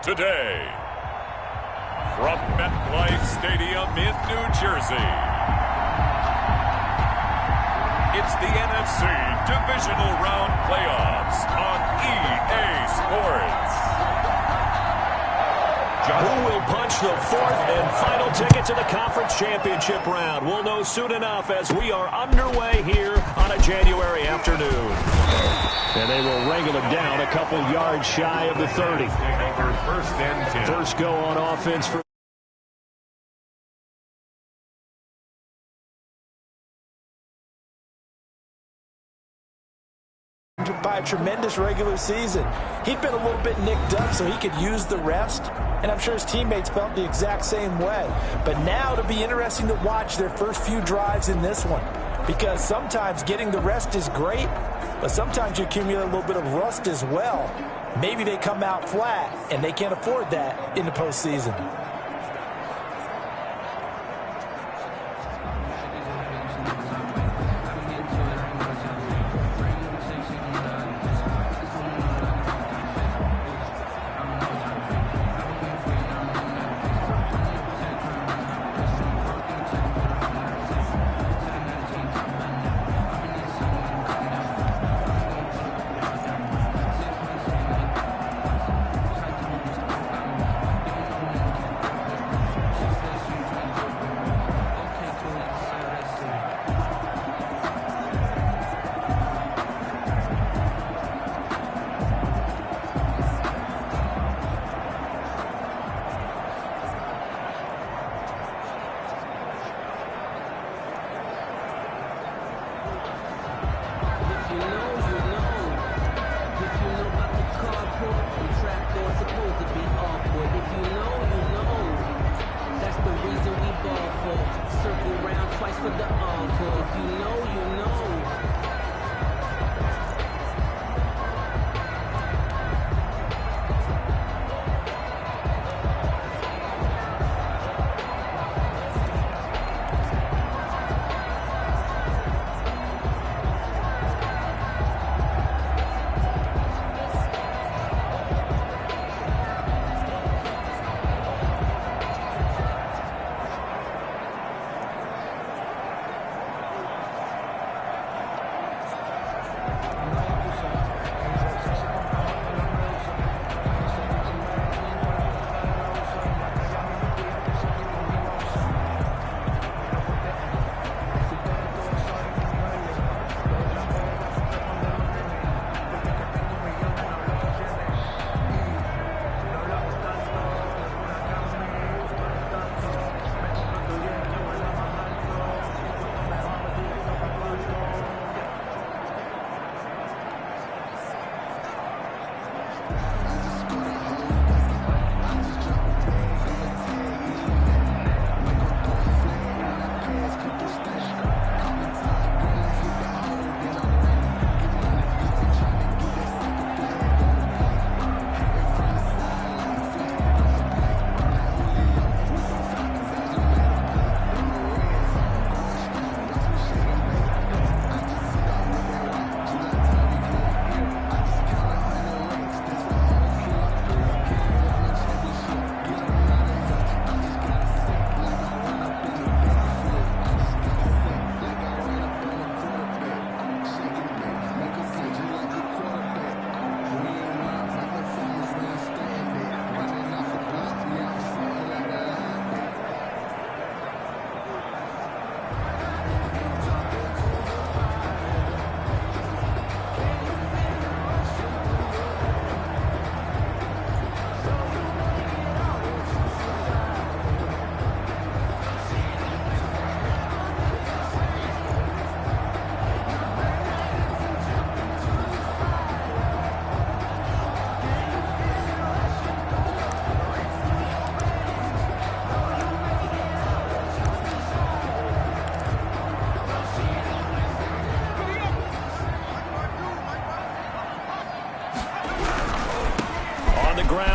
today, from MetLife Stadium in New Jersey, it's the NFC Divisional Round Playoffs on EA Sports. Who will punch the fourth and final ticket to the conference championship round? We'll know soon enough as we are underway here on a January afternoon. And they will wrangle him down a couple yards shy of the 30. First and 10. First go on offense for by a tremendous regular season. He'd been a little bit nicked up, so he could use the rest, and I'm sure his teammates felt the exact same way. But now it'll be interesting to watch their first few drives in this one, because sometimes getting the rest is great, but sometimes you accumulate a little bit of rust as well. Maybe they come out flat, and they can't afford that in the postseason.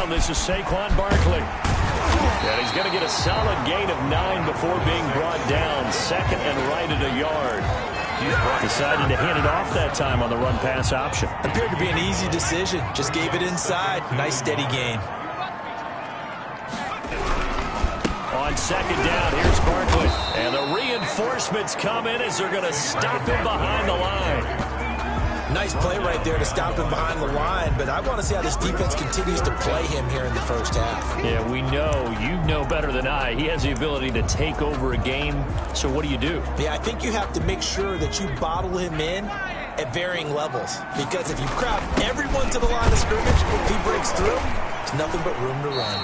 This is Saquon Barkley. And he's going to get a solid gain of 9 before being brought down. Second and right at a yard. Decided to hand it off that time on the run-pass option. Appeared to be an easy decision. Just gave it inside. Nice steady gain. On second down, here's Barkley. And the reinforcements come in as they're going to stop him behind the line. Nice play right there to stop him behind the line, but I want to see how this defense continues to play him here in the first half. Yeah, we know. You know better than I. He has the ability to take over a game, so what do you do? Yeah, I think you have to make sure that you bottle him in at varying levels, because if you crowd everyone to the line of scrimmage, if he breaks through, there's nothing but room to run.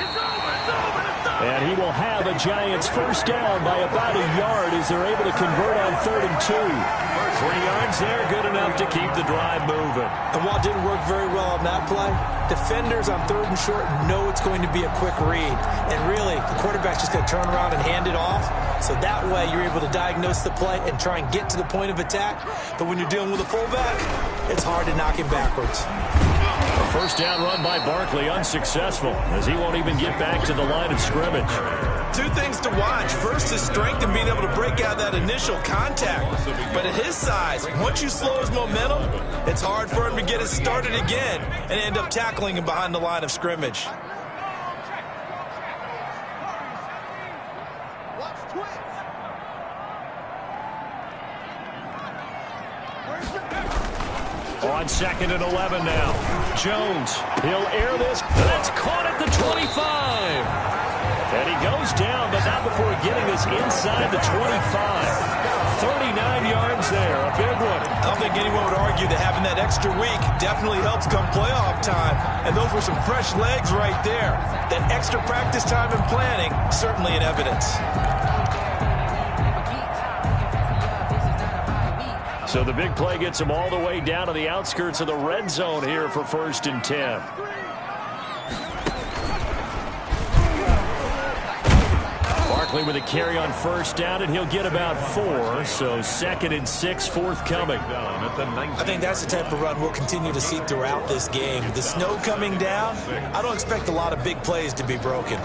And he will have a Giants first down by about a yard as they're able to convert on 3rd and 2. 3 yards there, good enough to keep the drive moving. And while it didn't work very well on that play, defenders on 3rd and short know it's going to be a quick read. And really, the quarterback's just going to turn around and hand it off. So that way, you're able to diagnose the play and try and get to the point of attack. But when you're dealing with a fullback, it's hard to knock him backwards. A first down run by Barkley, unsuccessful, as he won't even get back to the line of scrimmage. 2 things to watch. First, his strength in being able to break out that initial contact. But at his size, once you slow his momentum, it's hard for him to get it started again and end up tackling him behind the line of scrimmage. On 2nd and 11 now. Jones, he'll air this. That's caught at the 25. And he goes down, but not before getting this inside the 25. 39 yards there, a big one. I don't think anyone would argue that having that extra week definitely helps come playoff time. And those were some fresh legs right there. That extra practice time and planning, certainly in evidence. So the big play gets him all the way down to the outskirts of the red zone here for 1st and 10. Barkley with a carry on first down, and he'll get about 4. So 2nd and 6 forthcoming. I think that's the type of run we'll continue to see throughout this game. The snow coming down, I don't expect a lot of big plays to be broken.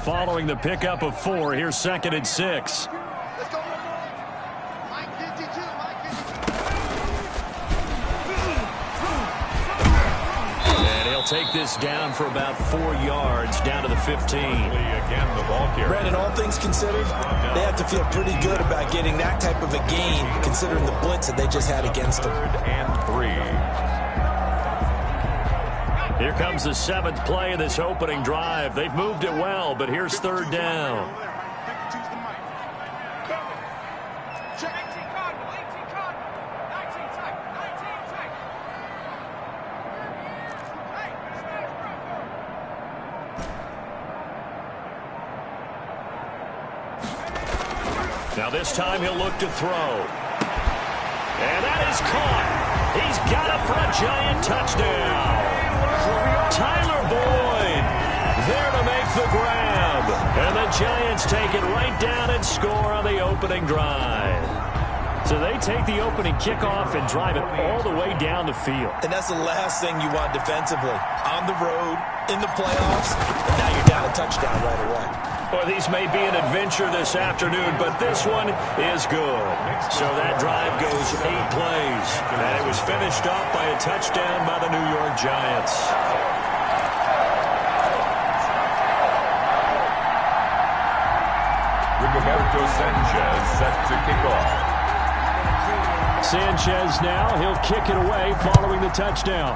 Following the pickup of 4, here's 2nd and 6. And he'll take this down for about 4 yards, down to the 15. Again, the ball carrier. Brandon, all things considered, they have to feel pretty good about getting that type of a gain, considering the blitz that they just had against them. 3rd and 3. Here comes the 7th play of this opening drive. They've moved it well, but here's 3rd down. Now this time he'll look to throw. And that is caught. He's got it for a Giant touchdown. Tyler Boyd there to make the grab. And the Giants take it right down and score on the opening drive. So they take the opening kickoff and drive it all the way down the field. And that's the last thing you want defensively. On the road, in the playoffs, and now you're down a touchdown right away. Well, these may be an adventure this afternoon, but this one is good. So that drive goes 8 plays, and it was finished off by a touchdown by the New York Giants. Rigoberto Sanchez set to kick off. Sanchez now, he'll kick it away following the touchdown.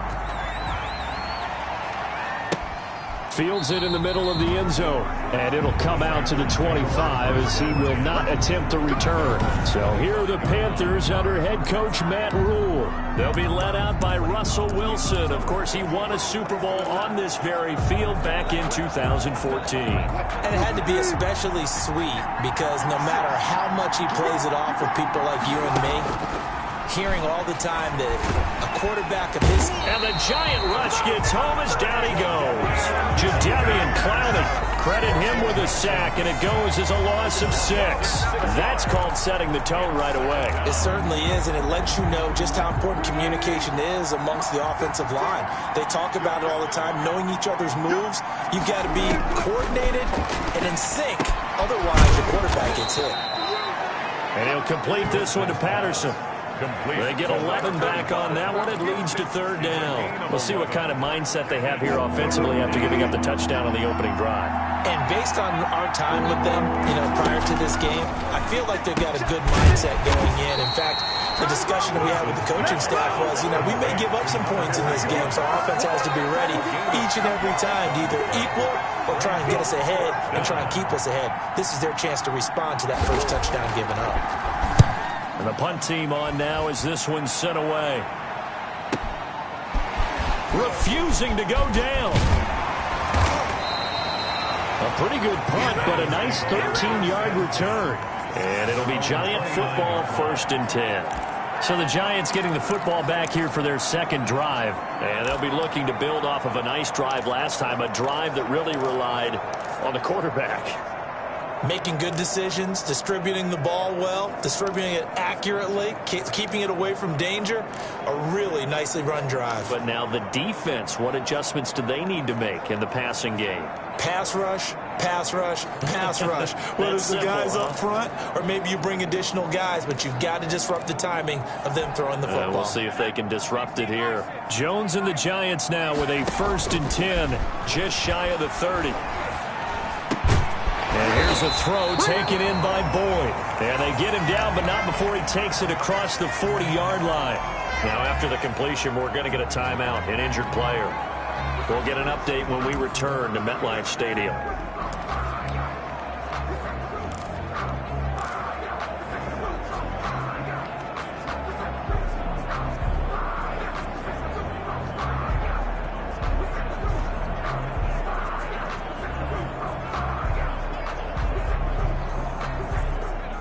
Fields it in the middle of the end zone, and it'll come out to the 25 as he will not attempt to return. So here are the Panthers under head coach Matt Rule. They'll be led out by Russell Wilson. Of course, he won a Super Bowl on this very field back in 2014. And it had to be especially sweet because no matter how much he plays it off with people like you and me, hearing all the time that a quarterback of his... And the Giant rush gets home as down he goes. Jadeveon Clowney, credit him with a sack, and it goes as a loss of 6. That's called setting the tone right away. It certainly is, and it lets you know just how important communication is amongst the offensive line. They talk about it all the time, knowing each other's moves. You've got to be coordinated and in sync. Otherwise, the quarterback gets hit. And he'll complete this one to Patterson. They get 11 back on that one. It leads to third down. We'll see what kind of mindset they have here offensively after giving up the touchdown on the opening drive. And based on our time with them, prior to this game, I feel like they've got a good mindset going in. In fact, the discussion that we had with the coaching staff was, we may give up some points in this game, so our offense has to be ready each and every time to either equal or try and get us ahead and try and keep us ahead. This is their chance to respond to that first touchdown given up. And the punt team on now as this one's sent away. Refusing to go down. A pretty good punt, but a nice 13-yard return. And it'll be Giant football, 1st and 10. So the Giants getting the football back here for their second drive. And they'll be looking to build off of a nice drive last time, a drive that really relied on the quarterback. Making good decisions, distributing the ball well, distributing it accurately, keeping it away from danger. A really nicely run drive. But now the defense, what adjustments do they need to make in the passing game? Pass rush, pass rush, pass rush. Whether it's the guys up front or maybe you bring additional guys, but you've got to disrupt the timing of them throwing the football. We'll see if they can disrupt it here. Jones and the Giants now with a 1st and 10, just shy of the 30. And here's a throw taken in by Boyd. And they get him down, but not before he takes it across the 40-yard line. Now, after the completion, we're going to get a timeout, an injured player. We'll get an update when we return to MetLife Stadium.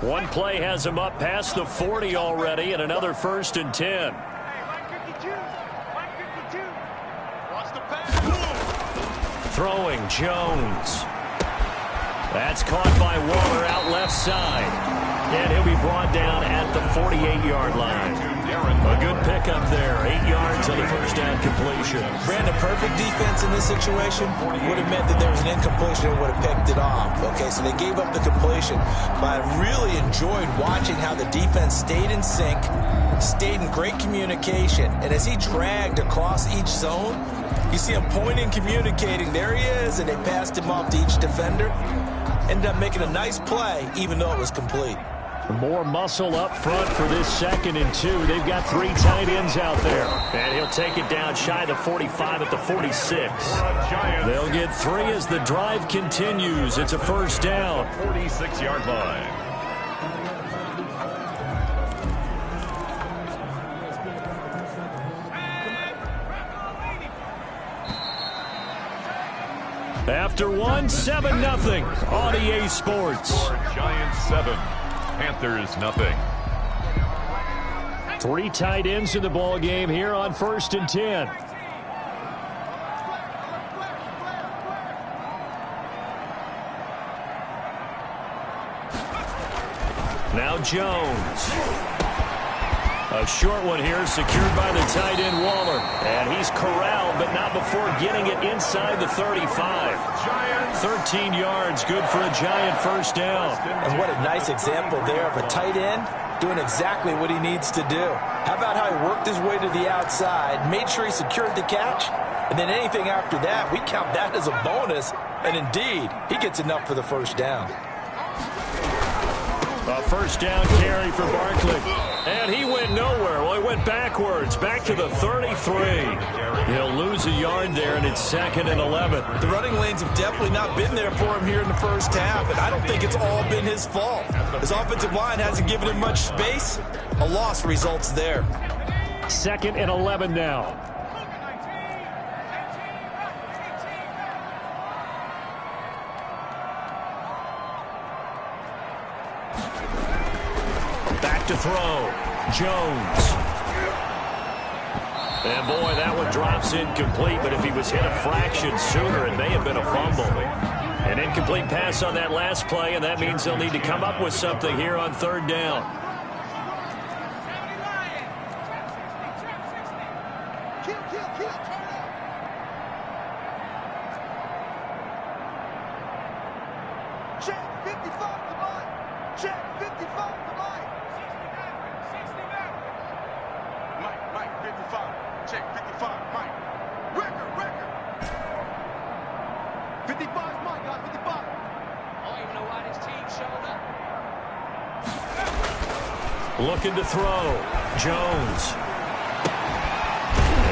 One play has him up past the 40 already, and another 1st and 10. Throwing, Jones. That's caught by Waller out left side. And he'll be brought down at the 48-yard line. A good pickup there. 8 yards on the first down completion. Brandon, perfect defense in this situation would have meant that there was an incompletion and would have picked it off. Okay, so they gave up the completion. But I really enjoyed watching how the defense stayed in sync, stayed in great communication. And as he dragged across each zone, you see him pointing, communicating. There he is, and they passed him off to each defender. Ended up making a nice play, even though it was complete. More muscle up front for this 2nd and 2. They've got 3 tight ends out there. And he'll take it down shy of the 45 at the 46. They'll get 3 as the drive continues. It's a 1st down. 46-yard line. After 7-0 on EA Sports. Giants 7, Panthers 0. 3 tight ends in the ball game here on 1st and 10. Now Jones. A short one here, secured by the tight end Waller. And he's corralled, but not before getting it inside the 35. 13 yards, good for a Giant 1st down. And what a nice example there of a tight end doing exactly what he needs to do. How about how he worked his way to the outside, made sure he secured the catch, and then anything after that, we count that as a bonus. And indeed, he gets enough for the 1st down. A 1st down carry for Barkley. And he went nowhere. Well, he went backwards, back to the 33. He'll lose a yard there, and it's 2nd and 11. The running lanes have definitely not been there for him here in the first half, and I don't think it's all been his fault. His offensive line hasn't given him much space. A loss results there. 2nd and 11 now. To throw, Jones. And boy, that one drops incomplete, but if he was hit a fraction sooner, it may have been a fumble. An incomplete pass on that last play, and that means they'll need to come up with something here on 3rd down. Check 55 to line. Check 55 to line. check. 55, Mike. Record. 55's Mike, guys. 55. Oh, even away his team shoulder. Looking to throw. Jones.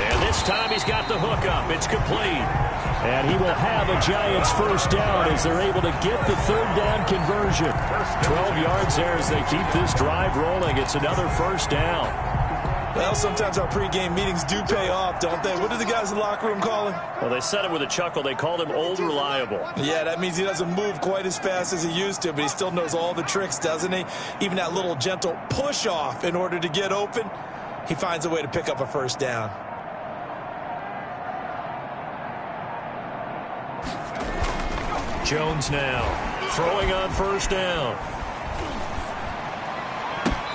And this time he's got the hook up. It's complete. And he will have a Giants first down as they're able to get the third down conversion. 12 yards there as they keep this drive rolling. It's another first down. Well, sometimes our pregame meetings do pay off, don't they? What do the guys in the locker room call him? Well, they said it with a chuckle. They called him Old Reliable. Yeah, that means he doesn't move quite as fast as he used to, but he still knows all the tricks, doesn't he? Even that little gentle push-off in order to get open, he finds a way to pick up a first down. Jones now throwing on first down.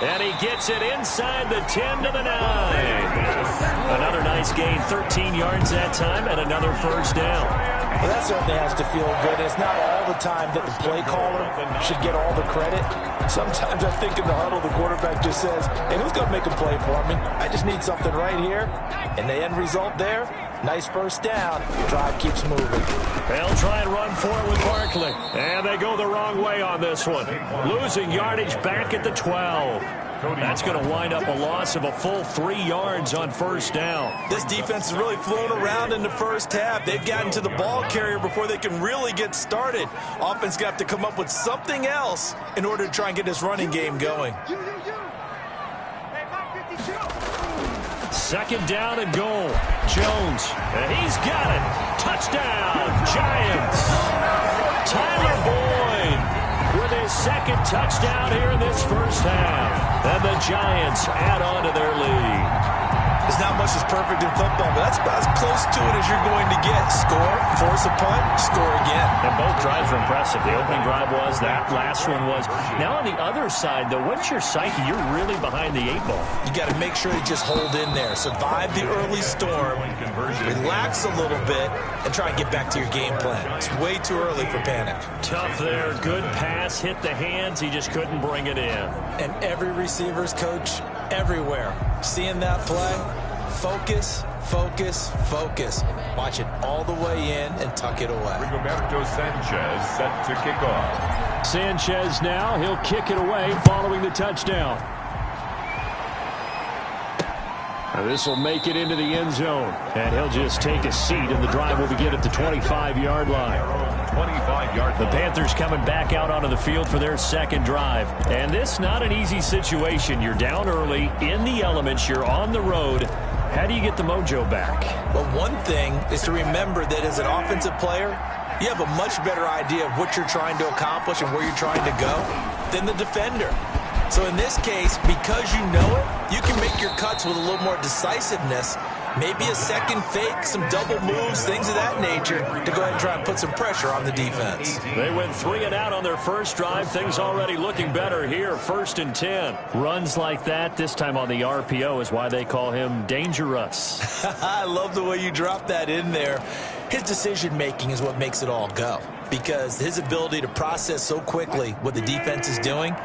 And he gets it inside the 10 to the 9. Another nice gain, 13 yards that time, and another first down. Well, that certainly has to feel good. It's not all the time that the play caller should get all the credit. Sometimes I think in the huddle, the quarterback just says, hey, who's going to make a play for me? I just need something right here. And the end result there, nice first down. Drive keeps moving. They'll try and run for it with Barkley. And they go the wrong way on this one. Losing yardage back at the 12. That's going to wind up a loss of a full 3 yards on first down. This defense has really flown around in the first half. They've gotten to the ball carrier before they can really get started. Offense going to have to come up with something else in order to try and get this running game going. Second down and goal. Jones. And he's got it. Touchdown, Giants. Tyler Boyd with his second touchdown here in this first half. And the Giants add on to their lead. There's not much that's perfect in football, but that's about as close to it as you're going to get. Score, force a punt, score again. And both drives were impressive. The opening drive was, that last one was. Now on the other side, though, what's your psyche? You're really behind the 8 ball. You got to make sure you just hold in there. Survive the early storm, relax a little bit, and try and get back to your game plan. It's way too early for panic. Tough there. Good pass. Hit the hands. He just couldn't bring it in. And every receiver's coach everywhere. Seeing that play, focus, focus, focus. Watch it all the way in and tuck it away. Rigoberto Sanchez set to kick off. Sanchez now, he'll kick it away following the touchdown. Now this will make it into the end zone. And he'll just take a seat, and the drive will begin at the 25-yard line. 25-yard The line. Panthers coming back out onto the field for their second drive. And this not an easy situation. You're down early, in the elements, you're on the road. How do you get the mojo back? Well, one thing is to remember that as an offensive player, you have a much better idea of what you're trying to accomplish and where you're trying to go than the defender. So in this case, because you know it, you can make your cuts with a little more decisiveness. Maybe a second fake, some double moves, things of that nature to go ahead and try and put some pressure on the defense. They went 3 and out on their first drive. Things already looking better here. 1st and 10. Runs like that, this time on the RPO, is why they call him dangerous. I love the way you drop that in there. His decision-making is what makes it all go, because his ability to process so quickly what the defense is doing,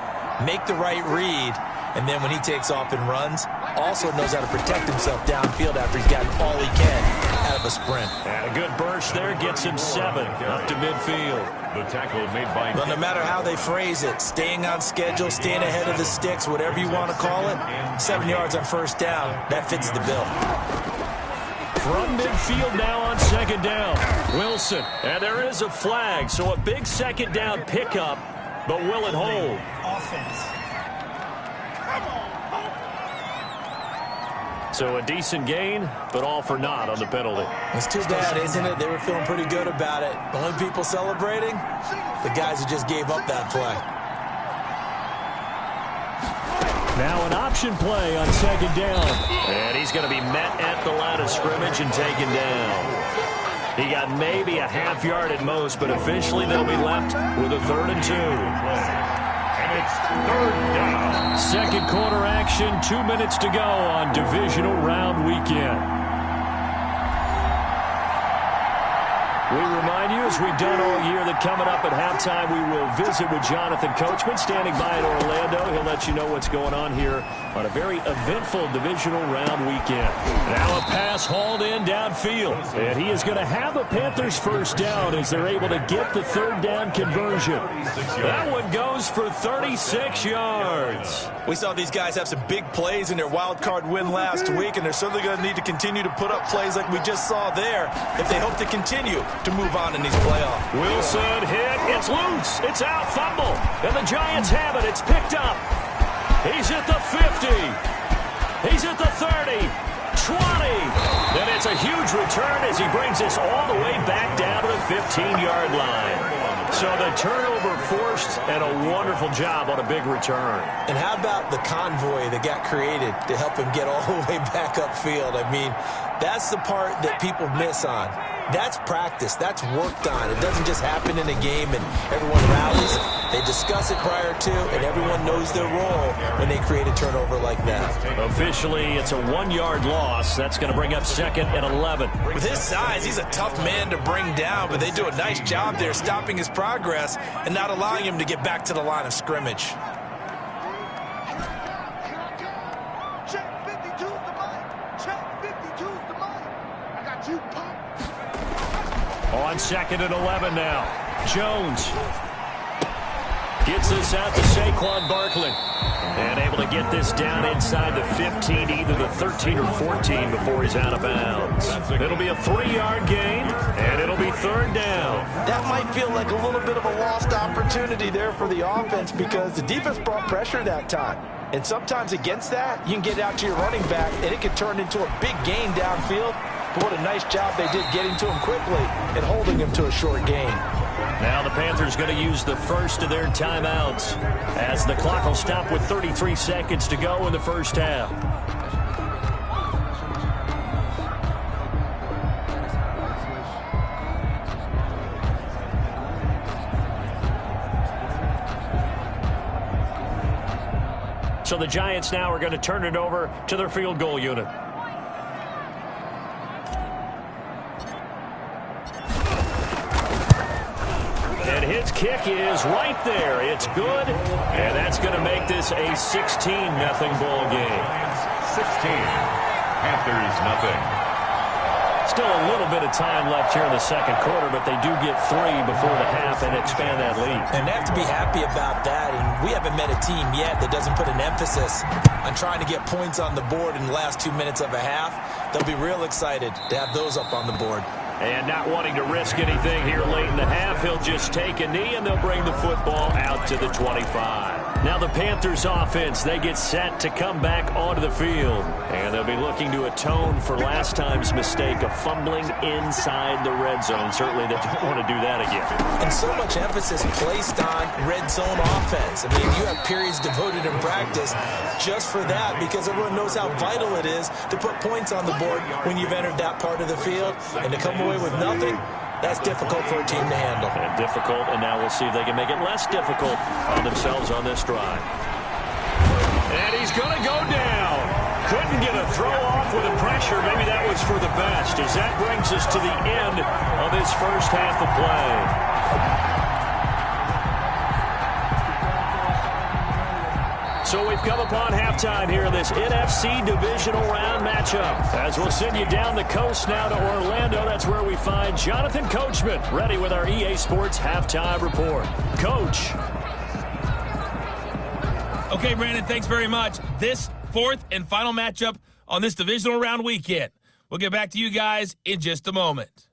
make the right read, and then when he takes off and runs, also knows how to protect himself downfield after he's gotten all he can out of a sprint. And a good burst there gets him 7 up to midfield. The tackle made by... Well, no matter how they phrase it, staying on schedule, staying ahead of the sticks, whatever you want to call it, 7 yards on first down, that fits the bill. From midfield now on second down. Wilson. And there is a flag, so a big second down pickup, but will it hold? Offense. So a decent gain, but all for naught on the penalty. It's too bad, isn't it? They were feeling pretty good about it. The only people celebrating, the guys who just gave up that play. Now an option play on second down. And he's going to be met at the line of scrimmage and taken down. He got maybe a half yard at most, but officially they'll be left with a 3rd and 2. And it's 3rd down. Second quarter action, 2 minutes to go on divisional round weekend. We remind you, as we've done all year, that coming up at halftime, we will visit with Jonathan Coachman, standing by in Orlando. He'll let you know what's going on here on a very eventful divisional round weekend. Now a pass hauled in downfield, and he is going to have a Panthers first down as they're able to get the third down conversion. That one goes for 36 yards. We saw these guys have some big plays in their wild card win last week, and they're certainly going to need to continue to put up plays like we just saw there if they hope to continue to move on in these playoffs. Wilson hit. It's loose. It's out. Fumble. And the Giants have it. It's picked up. He's at the 50. He's at the 30. 20. And it's a huge return as he brings us all the way back down to the 15-yard line. So the turnover forced, and a wonderful job on a big return. And how about the convoy that got created to help him get all the way back upfield? I mean, that's the part that people miss on. That's practice. That's worked on. It doesn't just happen in a game and everyone rallies. They discuss it prior to, and everyone knows their role when they create a turnover like that. Officially, it's a 1-yard loss. That's going to bring up 2nd and 11. With his size, he's a tough man to bring down, but they do a nice job there stopping his progress and not allowing him to get back to the line of scrimmage. Check 52's the mic. Check 52's the mic. I got you, pop. On 2nd and 11 now. Jones gets this out to Saquon Barkley. And able to get this down inside the 15, either the 13 or 14 before he's out of bounds. It'll be a 3-yard gain, and it'll be 3rd down. That might feel like a little bit of a lost opportunity there for the offense because the defense brought pressure that time. And sometimes against that, you can get out to your running back, and it could turn into a big gain downfield. But what a nice job they did getting to him quickly and holding him to a short gain. Now the Panthers going to use the first of their timeouts as the clock will stop with 33 seconds to go in the first half. So the Giants now are going to turn it over to their field goal unit. And his kick is right there. It's good. And that's going to make this a 16-0 ball game. 16. Panthers nothing. Still a little bit of time left here in the second quarter, but they do get 3 before the half and expand that lead. And they have to be happy about that. And we haven't met a team yet that doesn't put an emphasis on trying to get points on the board in the last 2 minutes of a half. They'll be real excited to have those up on the board. And not wanting to risk anything here late in the half, he'll just take a knee, and they'll bring the football out to the 25. Now the Panthers offense, they get set to come back onto the field. And they'll be looking to atone for last time's mistake of fumbling inside the red zone. Certainly they don't want to do that again. And so much emphasis placed on red zone offense. I mean, you have periods devoted in practice just for that because everyone knows how vital it is to put points on the board when you've entered that part of the field. And to come away with nothing, that's difficult for a team to handle. And difficult, and now we'll see if they can make it less difficult on themselves on this drive. And he's going to go down. Couldn't get a throw off with the pressure. Maybe that was for the best, as that brings us to the end of this first half of play. So we've come upon halftime here in this NFC divisional round matchup. As we'll send you down the coast now to Orlando, that's where we find Jonathan Coachman, ready with our EA Sports halftime report. Coach. Okay, Brandon, thanks very much. This 4th and final matchup on this divisional round weekend. We'll get back to you guys in just a moment.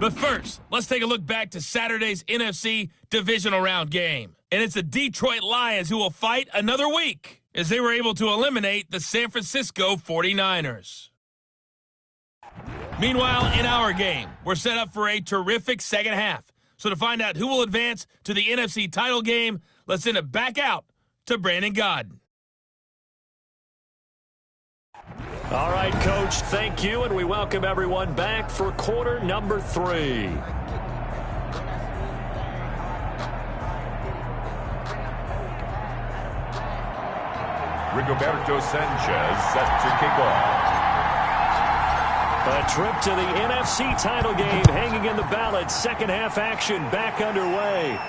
But first, let's take a look back to Saturday's NFC divisional round game. And it's the Detroit Lions who will fight another week as they were able to eliminate the San Francisco 49ers. Meanwhile, in our game, we're set up for a terrific second half. So to find out who will advance to the NFC title game, let's send it back out to Brandon Godden. All right, Coach, thank you, and we welcome everyone back for quarter number 3. Rigoberto Sanchez set to kick off. A trip to the NFC title game hanging in the balance. Second half action back underway.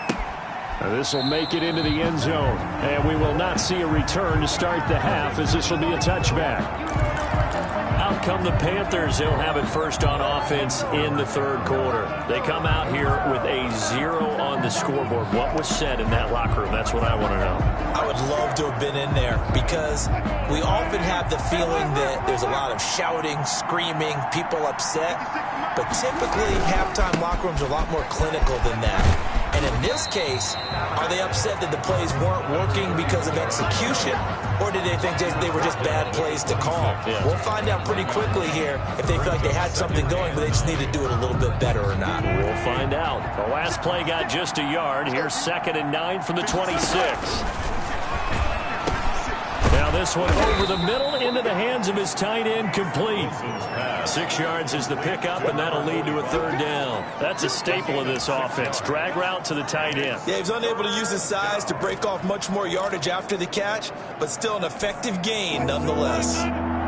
This will make it into the end zone. And we will not see a return to start the half, as this will be a touchback. Out come the Panthers. They'll have it first on offense in the third quarter. They come out here with a 0 on the scoreboard. What was said in that locker room? That's what I want to know. I would love to have been in there, because we often have the feeling that there's a lot of shouting, screaming, people upset. But typically, halftime locker rooms are a lot more clinical than that. And in this case, are they upset that the plays weren't working because of execution, or did they think they were just bad plays to call? Yeah. We'll find out pretty quickly here if they feel like they had something going, but they just need to do it a little bit better or not. We'll find out. The last play got just a yard. Here's 2nd and 9 from the 26. Now this one over the middle into the hands of his tight end, complete. 6 yards is the pickup, and that'll lead to a third down. That's a staple of this offense. Drag route to the tight end. Yeah, he was unable to use his size to break off much more yardage after the catch, but still an effective gain nonetheless.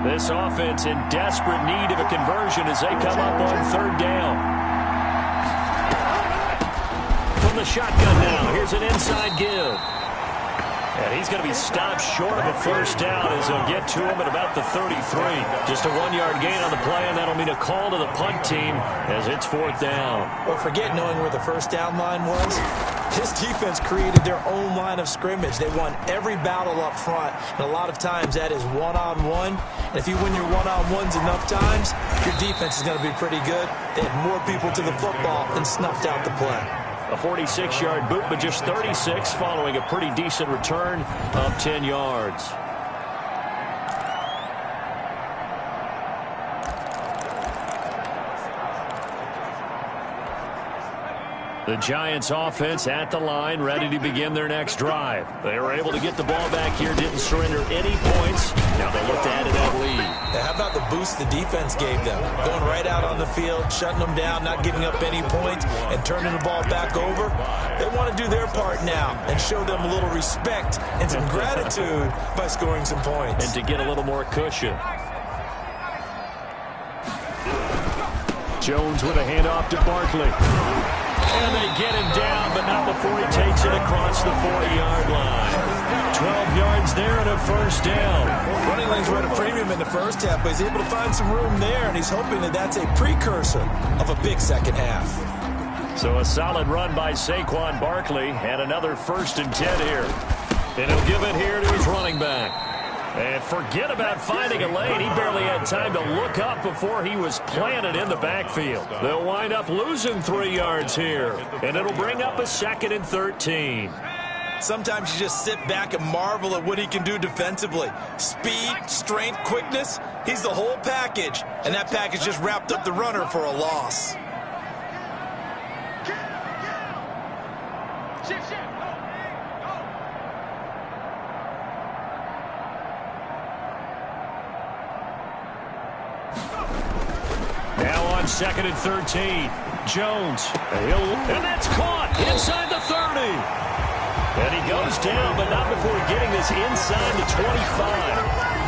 This offense in desperate need of a conversion as they come up on third down. From the shotgun now, here's an inside give. And he's going to be stopped short of a first down as they'll get to him at about the 33. Just a 1-yard gain on the play, and that'll mean a call to the punt team as it's 4th down. Well, forget knowing where the first down line was. This defense created their own line of scrimmage. They won every battle up front, and a lot of times that is one-on-one. And if you win your one-on-ones enough times, your defense is going to be pretty good. They had more people to the football and snuffed out the play. A 46-yard boot, but just 36 following a pretty decent return of 10 yards. The Giants offense at the line, ready to begin their next drive. They were able to get the ball back here, didn't surrender any points. Now they look to add to that lead. Now, how about the boost the defense gave them? Going right out on the field, shutting them down, not giving up any points, and turning the ball back over. They want to do their part now and show them a little respect and some gratitude by scoring some points. And to get a little more cushion. Jones with a handoff to Barkley. And they get him down, but not before he takes it across the 40-yard line. 12 yards there and a first down. Running lanes were at a premium in the first half, but he's able to find some room there, and he's hoping that that's a precursor of a big second half. So a solid run by Saquon Barkley, and another 1st and 10 here. And he'll give it here to his running back. And forget about finding a lane. He barely had time to look up before he was planted in the backfield. They'll wind up losing 3 yards here. And it'll bring up a 2nd and 13. Sometimes you just sit back and marvel at what he can do defensively. Speed, strength, quickness. He's the whole package. And that package just wrapped up the runner for a loss. Now on 2nd and 13. Jones. And that's caught inside the 30. And he goes down, but not before getting this inside the 25.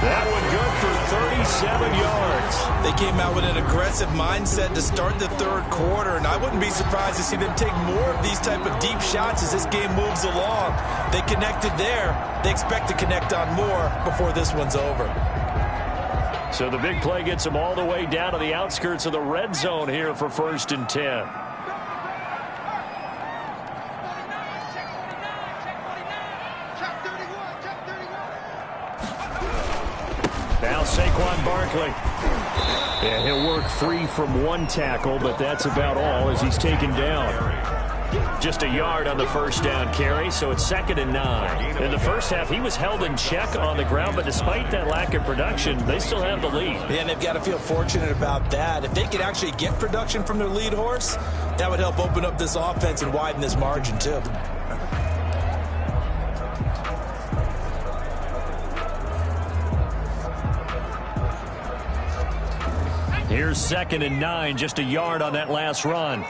That one good for 37 yards. They came out with an aggressive mindset to start the third quarter, and I wouldn't be surprised to see them take more of these type of deep shots as this game moves along. They connected there. They expect to connect on more before this one's over. So the big play gets them all the way down to the outskirts of the red zone here for 1st and 10. Now Saquon Barkley. And he'll work free from one tackle, but that's about all as he's taken down. Just a yard on the first down carry, so it's 2nd and 9. In the first half, he was held in check on the ground, but despite that lack of production, they still have the lead. Yeah, and they've got to feel fortunate about that. If they could actually get production from their lead horse, that would help open up this offense and widen this margin, too. Here's 2nd and 9, just a yard on that last run.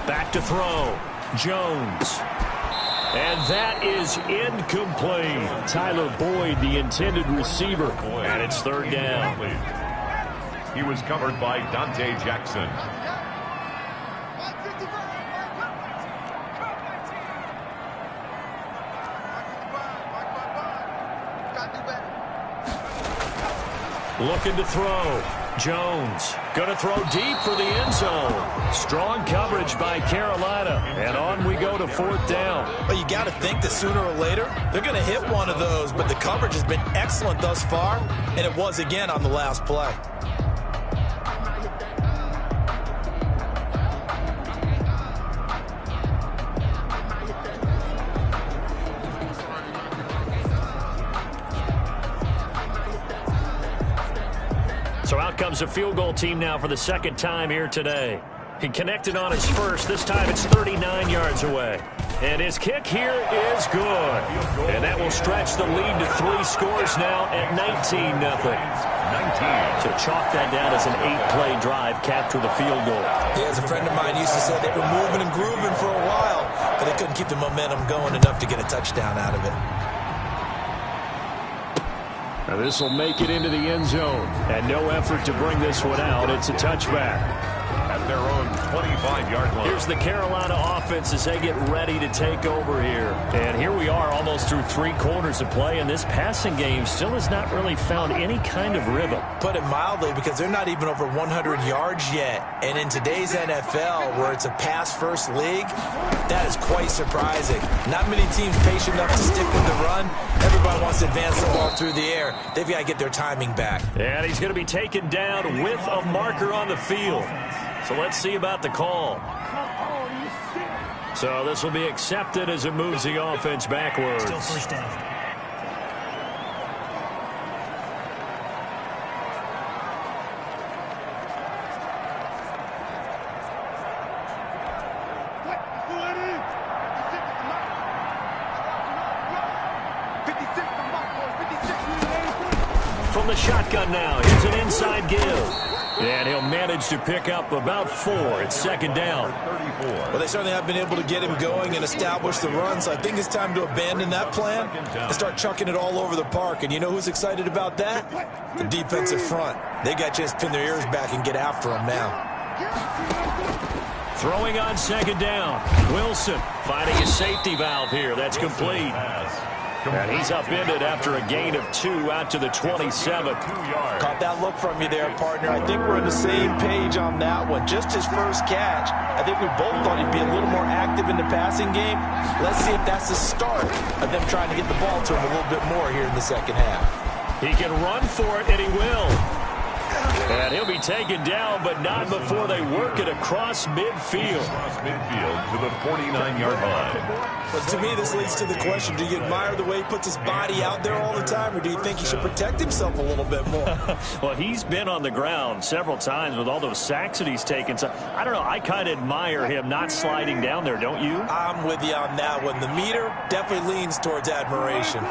Back to throw. Jones. And that is incomplete. Tyler Boyd, the intended receiver. And it's third down. He was covered by Dante Jackson. Looking to throw. Jones going to throw deep for the end zone. Strong coverage by Carolina. And on we go to fourth down. Well, you got to think that sooner or later they're going to hit one of those, but the coverage has been excellent thus far, and it was again on the last play. So out comes a field goal team now for the second time here today. He connected on his first. This time it's 39 yards away. And his kick here is good. And that will stretch the lead to 3 scores now at 19-0. So chalk that down as an 8-play drive, capture the field goal. Yeah, as a friend of mine used to say, they were moving and grooving for a while, but they couldn't keep the momentum going enough to get a touchdown out of it. Now this will make it into the end zone. And no effort to bring this one out. It's a touchback. At their own 25-yard line. Here's the Carolina offense as they get ready to take over here. And here we are almost through 3 quarters of play, and this passing game still has not really found any kind of rhythm. Put it mildly, because they're not even over 100 yards yet. And in today's NFL, where it's a pass-first league, that is quite surprising. Not many teams patient enough to stick with the run. Everybody wants to advance the ball through the air. They've got to get their timing back. And he's going to be taken down with a marker on the field. So let's see about the call. So this will be accepted as it moves the offense backwards. Still first down. From the shotgun now, here's an inside give. And he'll manage to pick up about 4. It's second down. Well, they certainly have been able to get him going and establish the run, so I think it's time to abandon that plan and start chucking it all over the park. And you know who's excited about that? The defensive front. They got a chance to pin their ears back and get after him now. Throwing on second down. Wilson finding his safety valve here. That's complete. And he's upended after a gain of 2 out to the 27. Caught that look from you there, partner. I think we're on the same page on that one. Just his first catch. I think we both thought he'd be a little more active in the passing game. Let's see if that's the start of them trying to get the ball to him a little bit more here in the second half. He can run for it, and he will. And he'll be taken down, but not before they work it across midfield. Across midfield to the 49-yard line. But to me, this leads to the question, do you admire the way he puts his body out there all the time, or do you think he should protect himself a little bit more? Well, he's been on the ground several times with all those sacks that he's taken. So, I don't know, I kind of admire him not sliding down there, don't you? I'm with you on that one. The meter definitely leans towards admiration.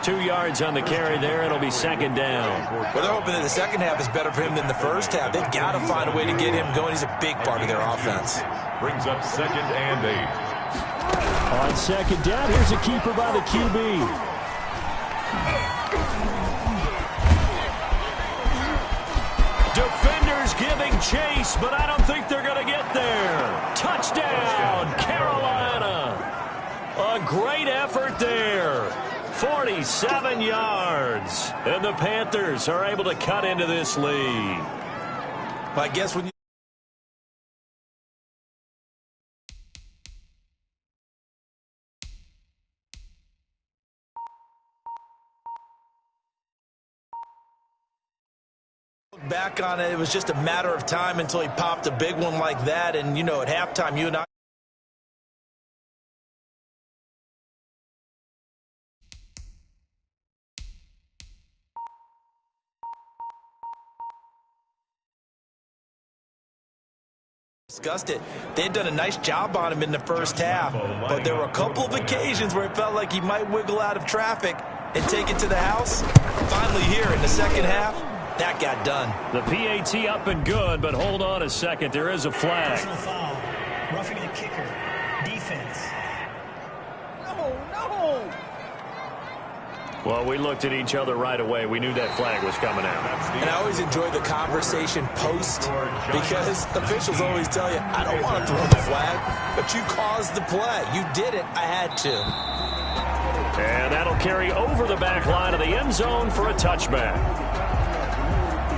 2 yards on the carry there. It'll be second down. Well, they're hoping that the second half is better for him than the first half. They've got to find a way to get him going. He's a big part of their offense. Brings up 2nd and 8. On second down, here's a keeper by the QB. Defenders giving chase, but I don't think they're going to get there. Touchdown, Carolina. A great effort there. 47 yards. And the Panthers are able to cut into this lead. I guess when you look back on it, it was just a matter of time until he popped a big one like that. And, you know, at halftime, you and I discussed it. They had done a nice job on him in the first half, but there were a couple of occasions where it felt like he might wiggle out of traffic and take it to the house. Finally here in the second half, that got done. The PAT up and good, but hold on a second. There is a flag. Personal foul. Roughing the kicker. Defense. No. Well, we looked at each other right away. We knew that flag was coming out. And I always enjoy the conversation post because officials always tell you, I don't want to throw the flag, but you caused the play. You did it. I had to. And that'll carry over the back line of the end zone for a touchback.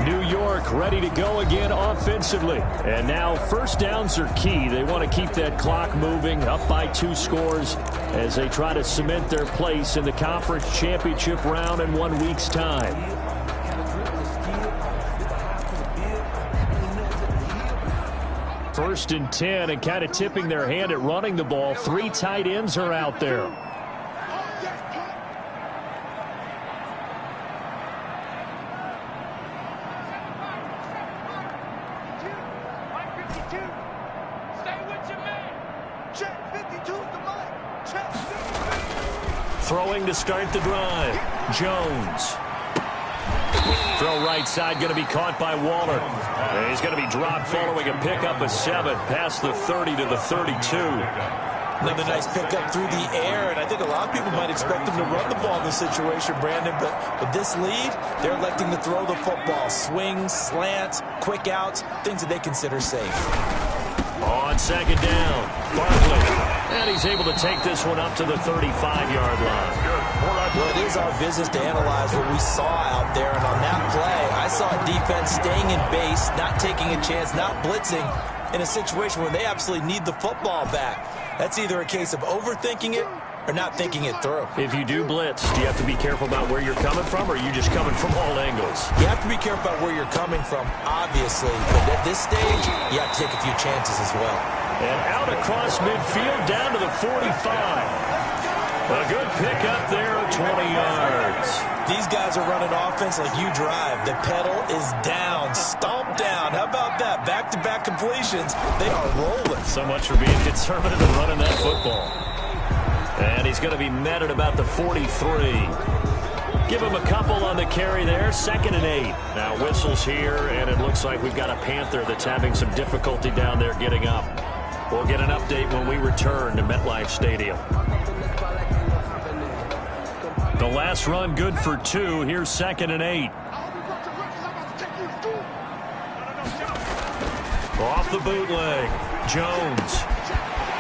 New York ready to go again offensively. And now first downs are key. They want to keep that clock moving up by 2 scores as they try to cement their place in the conference championship round in 1 week's time. First and 10 and kind of tipping their hand at running the ball. 3 tight ends are out there. Throwing to start the drive. Jones. Throw right side going to be caught by Waller. And he's going to be dropped following a pickup of 7 past the 30 to the 32. Another nice pickup through the air, and I think a lot of people might expect them to run the ball in this situation, Brandon, but with this lead, they're electing to throw the football. Swings, slants, quick outs, things that they consider safe. On second down, Barkley. And he's able to take this one up to the 35-yard line. Well, it is our business to analyze what we saw out there, and on that play, I saw a defense staying in base, not taking a chance, not blitzing in a situation where they absolutely need the football back. That's either a case of overthinking it or not thinking it through. If you do blitz, do you have to be careful about where you're coming from, or are you just coming from all angles? You have to be careful about where you're coming from, obviously, but at this stage, you have to take a few chances as well. And out across midfield, down to the 45. A good pickup there of 20 yards. These guys are running offense like you drive. The pedal is down, stomp down. How about that? Back-to-back completions. They are rolling. So much for being conservative and running that football. And he's going to be met at about the 43. Give him a couple on the carry there. 2nd and 8. Now whistles here, and it looks like we've got a Panther that's having some difficulty down there getting up. We'll get an update when we return to MetLife Stadium. The last run good for 2. Here's 2nd and 8. Off the bootleg. Jones.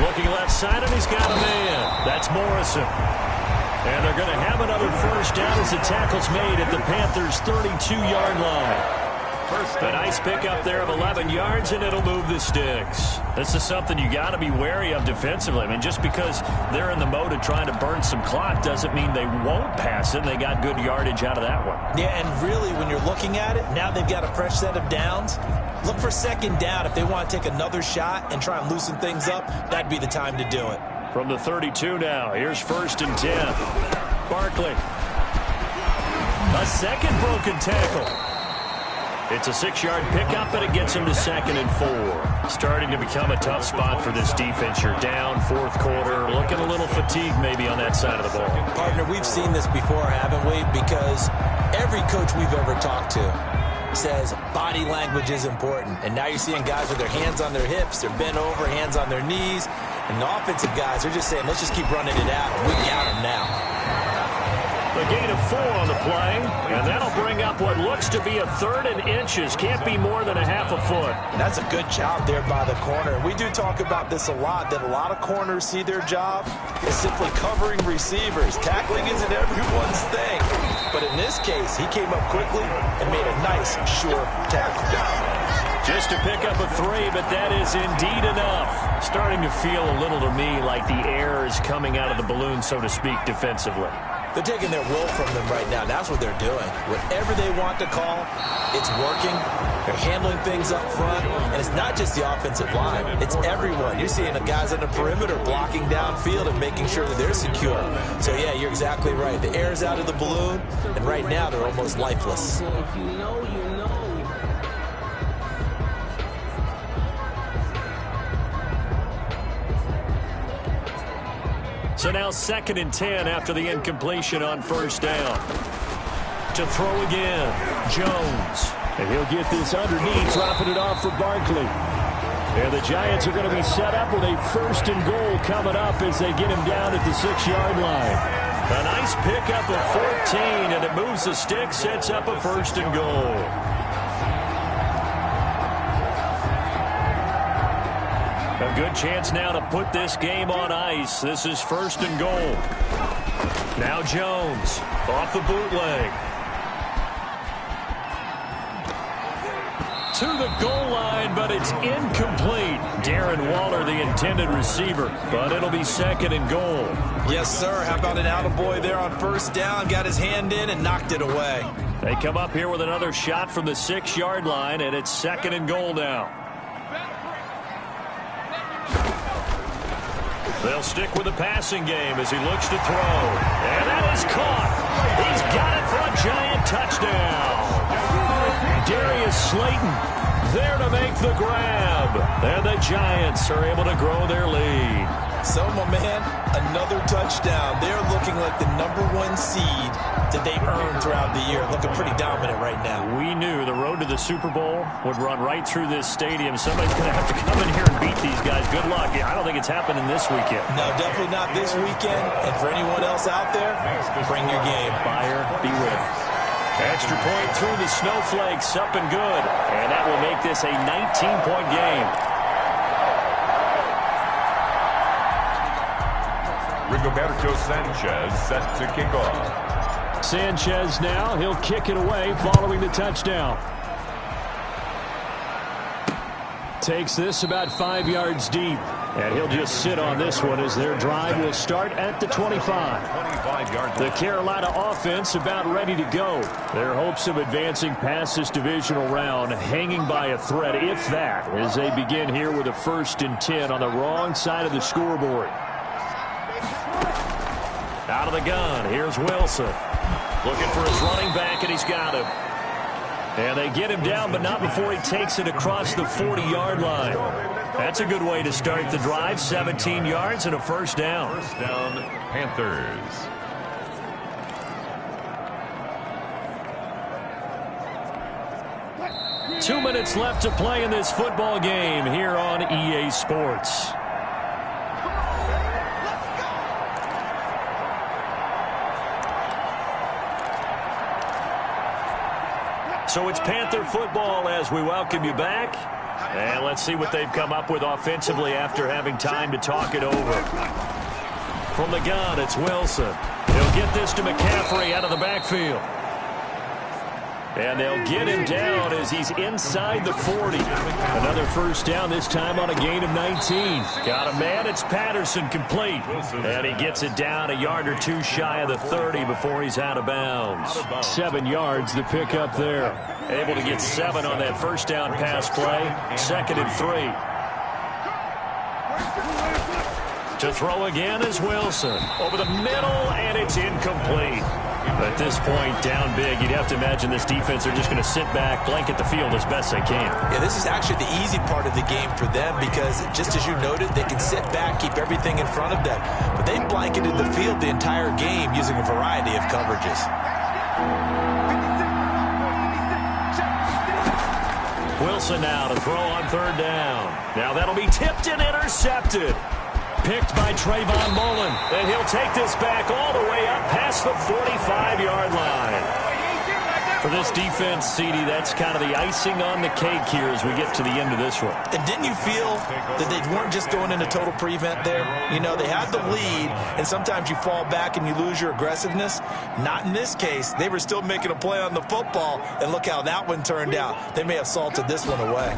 Looking left side, and he's got a man. That's Morrison. And they're going to have another first down as the tackle's made at the Panthers' 32-yard line. A nice pickup there of 11 yards, and it'll move the sticks. This is something you got to be wary of defensively. I mean, just because they're in the mode of trying to burn some clock doesn't mean they won't pass it. They got good yardage out of that one. Yeah, and really, when you're looking at it, now they've got a fresh set of downs. Look for 2nd down. If they want to take another shot and try and loosen things up, that'd be the time to do it. From the 32 now, here's 1st and 10. Barkley. A second broken tackle. It's a 6-yard pickup, and it gets him to 2nd and 4. Starting to become a tough spot for this defense. You're down 4th quarter, looking a little fatigued maybe on that side of the ball. Partner, we've seen this before, haven't we? Because every coach we've ever talked to says body language is important. And now you're seeing guys with their hands on their hips, they're bent over, hands on their knees. And the offensive guys are just saying, let's just keep running it out. We got them now. A gain of 4 on the play, and that'll bring up what looks to be a 3rd and inches. Can't be more than a half a foot. And that's a good job there by the corner. We do talk about this a lot, that a lot of corners see their job as simply covering receivers. Tackling isn't everyone's thing. But in this case, he came up quickly and made a nice, sure tackle. Just to pick up a 3, but that is indeed enough. Starting to feel a little to me like the air is coming out of the balloon, so to speak, defensively. They're taking their will from them right now. That's what they're doing. Whatever they want to call, it's working. They're handling things up front. And it's not just the offensive line. It's everyone. You're seeing the guys on the perimeter blocking downfield and making sure that they're secure. So, yeah, you're exactly right. The air's out of the balloon, and right now they're almost lifeless. If you know, you know. So now 2nd and 10 after the incompletion on 1st down. To throw again, Jones. And he'll get this underneath, dropping it off for Barkley. And the Giants are going to be set up with a 1st and goal coming up as they get him down at the 6-yard line. A nice pickup of 14, and it moves the stick, sets up a 1st and goal. A good chance now to put this game on ice. This is 1st and goal. Now Jones off the bootleg. To the goal line, but it's incomplete. Darren Waller, the intended receiver, but it'll be 2nd and goal. Yes, sir. How about an attaboy there on 1st down? Got his hand in and knocked it away. They come up here with another shot from the 6-yard line, and it's 2nd and goal now. They'll stick with the passing game as he looks to throw. And that is caught. He's got it for a Giant touchdown. Darius Slayton there to make the grab. And the Giants are able to grow their lead. So, my man, another touchdown. They're looking like the #1 seed that they earned throughout the year. Looking pretty dominant right now. We knew the road to the Super Bowl would run right through this stadium. Somebody's going to have to come in here and beat these guys. Good luck. I don't think it's happening this weekend. No, definitely not this weekend. And for anyone else out there, bring your game. Buyer beware. Extra point through the snowflakes, up and good. And that will make this a 19-point game. Rigoberto Sanchez set to kick off. Sanchez now, he'll kick it away following the touchdown. Takes this about 5 yards deep. And he'll just sit on this one as their drive will start at the 25. The Carolina offense about ready to go. Their hopes of advancing past this divisional round hanging by a thread, if that, as they begin here with a 1st and 10 on the wrong side of the scoreboard. Out of the gun, here's Wilson. Looking for his running back, and he's got him. And they get him down, but not before he takes it across the 40-yard line. That's a good way to start the drive. 17 yards and a 1st down. 1st down, Panthers. Two minutes left to play in this football game here on EA Sports. So it's Panther football as we welcome you back. And let's see what they've come up with offensively after having time to talk it over. From the gun, it's Wilson. He'll get this to McCaffrey out of the backfield. And they'll get him down as he's inside the 40. Another 1st down, this time on a gain of 19. Got a man, it's Patterson, complete. And he gets it down a yard or two shy of the 30 before he's out of bounds. 7 yards, the pickup there. Able to get 7 on that 1st down pass play. 2nd and 3. To throw again is Wilson. Over the middle, and it's incomplete. At this point, down big, you'd have to imagine this defense are just going to sit back, blanket the field as best they can. Yeah, this is actually the easy part of the game for them because, just as you noted, they can sit back, keep everything in front of them. But they've blanketed the field the entire game using a variety of coverages. Wilson now to throw on 3rd down. Now that'll be tipped and intercepted. Picked by Trayvon Mullen. And he'll take this back all the way up past the 45-yard line. For this defense, CD, that's kind of the icing on the cake here as we get to the end of this one. And didn't you feel that they weren't just going into total prevent there? You know, they had the lead, and sometimes you fall back and you lose your aggressiveness. Not in this case. They were still making a play on the football, and look how that one turned out. They may have salted this one away.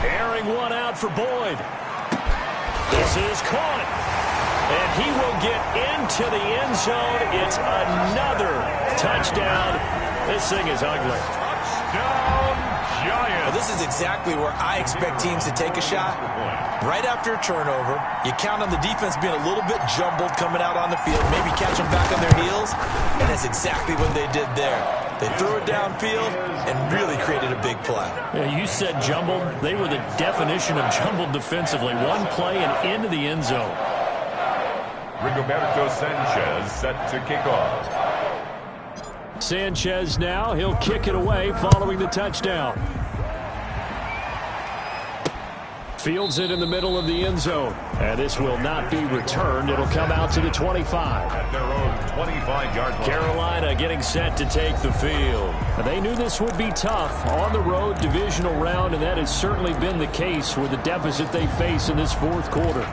Airing one out for Boyd. This is caught. And he will get into the end zone. It's another touchdown. This thing is ugly. Touchdown, Giants. Well, this is exactly where I expect teams to take a shot. Right after a turnover, you count on the defense being a little bit jumbled coming out on the field, maybe catch them back on their heels, and that's exactly what they did there. They threw it downfield and really created a big play. Yeah, you said jumbled. They were the definition of jumbled defensively. One play and into the end zone. Rigoberto Sanchez set to kick off. Sanchez now, he'll kick it away following the touchdown. Fields it in the middle of the end zone. And this will not be returned. It'll come out to the 25. At their own 25-yard line. Carolina getting set to take the field. They knew this would be tough on the road divisional round, and that has certainly been the case with the deficit they face in this fourth quarter.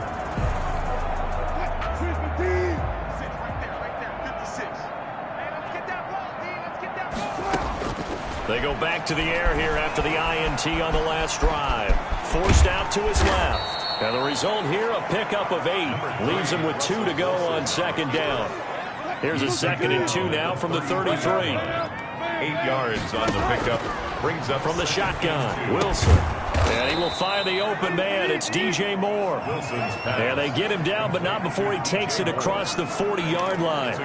They go back to the air here after the INT on the last drive. Forced out to his left. And the result here, a pickup of 8. Leaves him with 2 to go on second down. Here's a 2nd and 2 now from the 33. 8 yards on the pickup. Brings up from the shotgun. Wilson. And he will fire the open man. It's DJ Moore. And they get him down, but not before he takes it across the 40-yard line.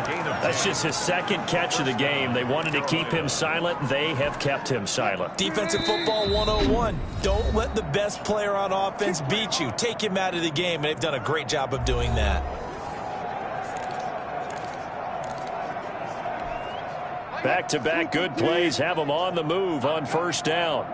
That's just his 2nd catch of the game. They wanted to keep him silent. They have kept him silent. Defensive football 101. Don't let the best player on offense beat you. Take him out of the game, and they've done a great job of doing that. Back-to-back good plays have them on the move on first down.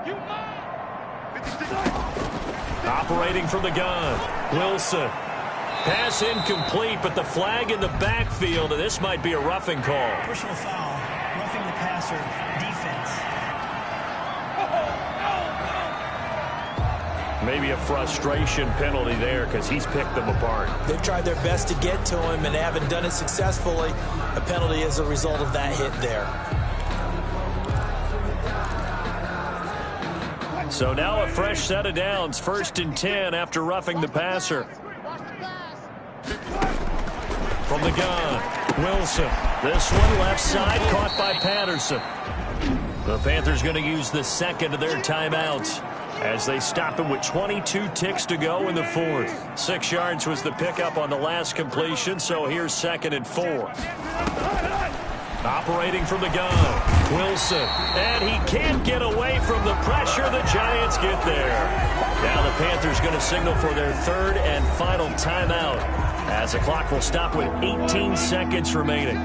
Operating from the gun. Wilson. Pass incomplete, but the flag in the backfield, and this might be a roughing call. Personal foul. Roughing the passer. Defense. Maybe a frustration penalty there because he's picked them apart. They've tried their best to get to him and haven't done it successfully. A penalty as a result of that hit there. So now a fresh set of downs. 1st and 10 after roughing the passer. From the gun, Wilson. This one left side caught by Patterson. The Panthers going to use the 2nd of their timeouts as they stop him with 22 ticks to go in the 4th. 6 yards was the pickup on the last completion, so here's 2nd and 4. Operating from the gun, Wilson. And he can't get away from the pressure. The Giants get there. Now the Panthers going to signal for their 3rd and final timeout as the clock will stop with 18 seconds remaining.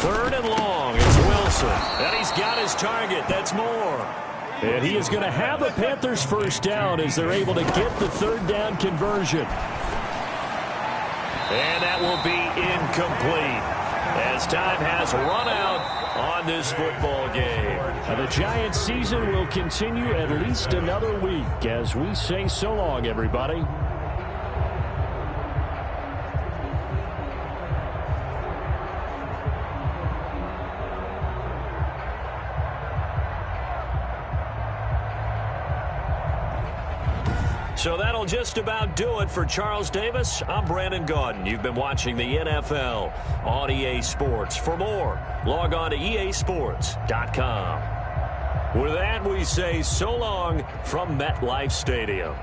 3rd and long. It's Wilson. And he's got his target. That's Moore. And he is going to have a Panthers first down as they're able to get the 3rd down conversion. And that will be incomplete as time has run out on this football game. And the Giants season will continue at least another week as we say so long, everybody. So that'll just about do it for Charles Davis. I'm Brandon Gaudin. You've been watching the NFL on EA Sports. For more, log on to easports.com. With that, we say so long from MetLife Stadium.